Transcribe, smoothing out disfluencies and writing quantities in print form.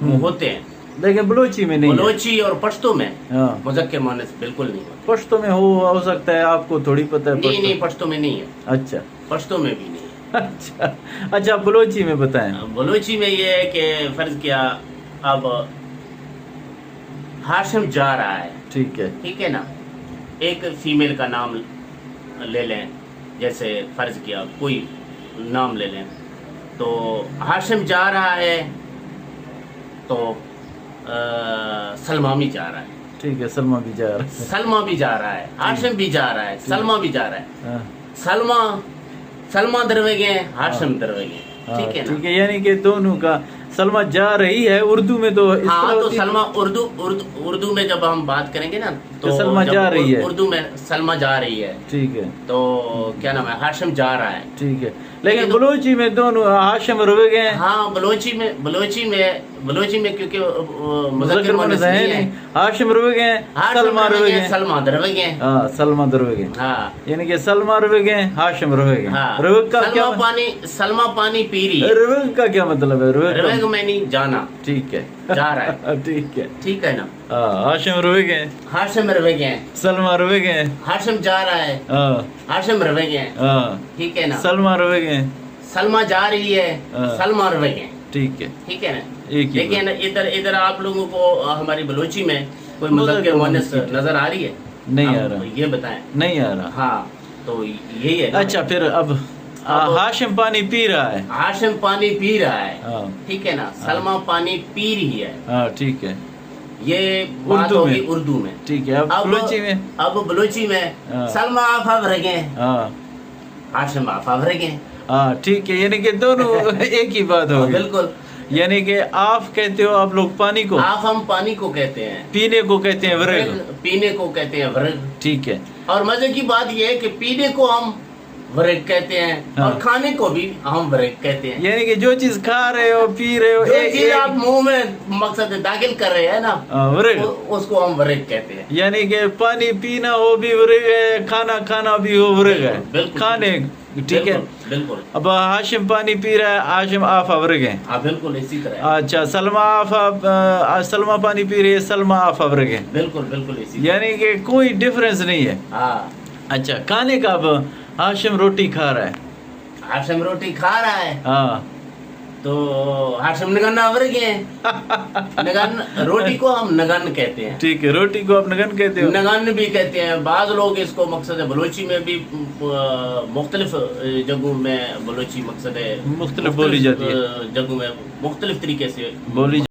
वो होते हैं, लेकिन बलूची में नहीं है। बलोची और पश्तो में हाँ, मुज़क्किर मुअन्नस बिल्कुल नहीं होते। पश्तो में हो सकता है, आपको थोड़ी पता है नहीं पश्तो। नहीं, पश्तो में नहीं है, अच्छा पश्तो में भी नहीं है। अच्छा अच्छा, बलूची में बताएं। बलोची में ये है कि फर्ज किया अब हाशिम जा रहा है, ठीक है। ठीक है ना, एक फीमेल का नाम ले लें, जैसे फर्ज किया कोई नाम ले लें, तो हाशिम जा रहा है तो सलमा भी जा रहा है, ठीक है, सलमा भी जा रहा है। सलमा भी जा रहा है, हाशिम भी जा रहा है, सलमा भी जा रहा है। हाँ, सलमा दरवेगे, हाशिम दरवेगे, हाँ, ठीक है ना। ठीक है, यानी कि दोनों का सलमा जा रही है। उर्दू में तो इस हाँ, तरह तो होती है। सलमा उर्दू में जब हम बात करेंगे ना, तो सलमा जब जा रही है। उर्दू में सलमा जा रही है, ठीक है, तो क्या नाम है, हाशिम जा रहा है। ठीक है, लेकिन बलूची में दोनों हाशिम रुवे गए। हाँ, बलोची में क्योंकि मुज़क्किर मुअन्नस नहीं है, हाशिम रुवे गए, सलमा रुवे गए। सलमा दरवेगे। हाँ, सलमा रुवे गए, हाँ यानी कि सलमा रुवे गए, हाशिम रुवे गए। हाँ, रुवे का क्या, सलमा पानी पी रही है, रुवे का क्या मतलब है? रुवे रवेग में नहीं जाना, ठीक है, जा रहा है, ठीक है। ठीक है ना। हाँ, हाशिम रुवे गए, हाशिम रवेगे, सलमा रुवे गए। हाशिम जा रहा है, हाँ हाशिम रवेगे, हाँ, ठीक है ना। सलमा रुवे गए, सलमा जा रही है, हाँ। सलमा रवेगे, ठीक है, ठीक है ना। एक ही लेकिन इधर आप लोगों को हमारी बलोची में कोई मुज़क्किर मुअन्नस नजर आ रही है? नहीं आ आप रहा, ये बताएं। नहीं आ रहा। हाँ, तो यही है ना। अच्छा, फिर अब हाशिम पानी पी रहा है। हाशिम पानी पी रहा है, हाँ ठीक है ना। सलमा पानी पी रही है, हाँ, ठीक है, ये बात उर्दू होगी में। उर्दू में। ठीक है। अब बलूची में, अब बलोची में हाँ। सलमा आफा भरेंगे, हाँ हाशिम आफा भरेंगे। हाँ, ठीक है, यानी कि दोनों एक ही बात होगी। बिल्कुल, यानी कि आप कहते हो आप लोग पानी को, आप हम पानी को कहते हैं, पीने को कहते हैं वरेग। पीने को कहते हैं वरग। ठीक है, और मजे की बात यह है कि पीने को हम वरग कहते हैं, हाँ। और खाने को भी हम वरग कहते हैं। यानी कि जो चीज खा रहे हो, पी रहे हो, जो चीज आप मुंह में मकसद दाखिल कर रहे हैं ना, वरेग, उसको हम वरग कहते हैं। यानी कि पानी पीना हो भी वरेग है, खाना खाना भी हो वरेग है, बिल्कुल, खाने, ठीक है। बिल्कुल। अब हाशिम पानी पी रहा है, हाशिम आफा वरेग है। हाँ, बिल्कुल इसी तरह। अच्छा, सलमा पानी पी रही है, सलमा आफा वरेग है। बिल्कुल बिल्कुल इसी। यानी कि कोई डिफरेंस नहीं है। हाँ, अच्छा, खाने का अब हाशिम रोटी खा रहा है। हाशिम रोटी खा रहा है, हाँ, तो हाशिम नगन वरग है। नगन, रोटी को हम नगन कहते हैं। ठीक है, रोटी को आप नगन कहते हो। नगन भी कहते हैं, बाज लोग इसको मकसद है बलोची में भी मुख्तलिफ जगहों में बलोची मकसद है मुख्तलिफ बोली जाती है, जगहों में मुख्तलिफ तरीके से बोली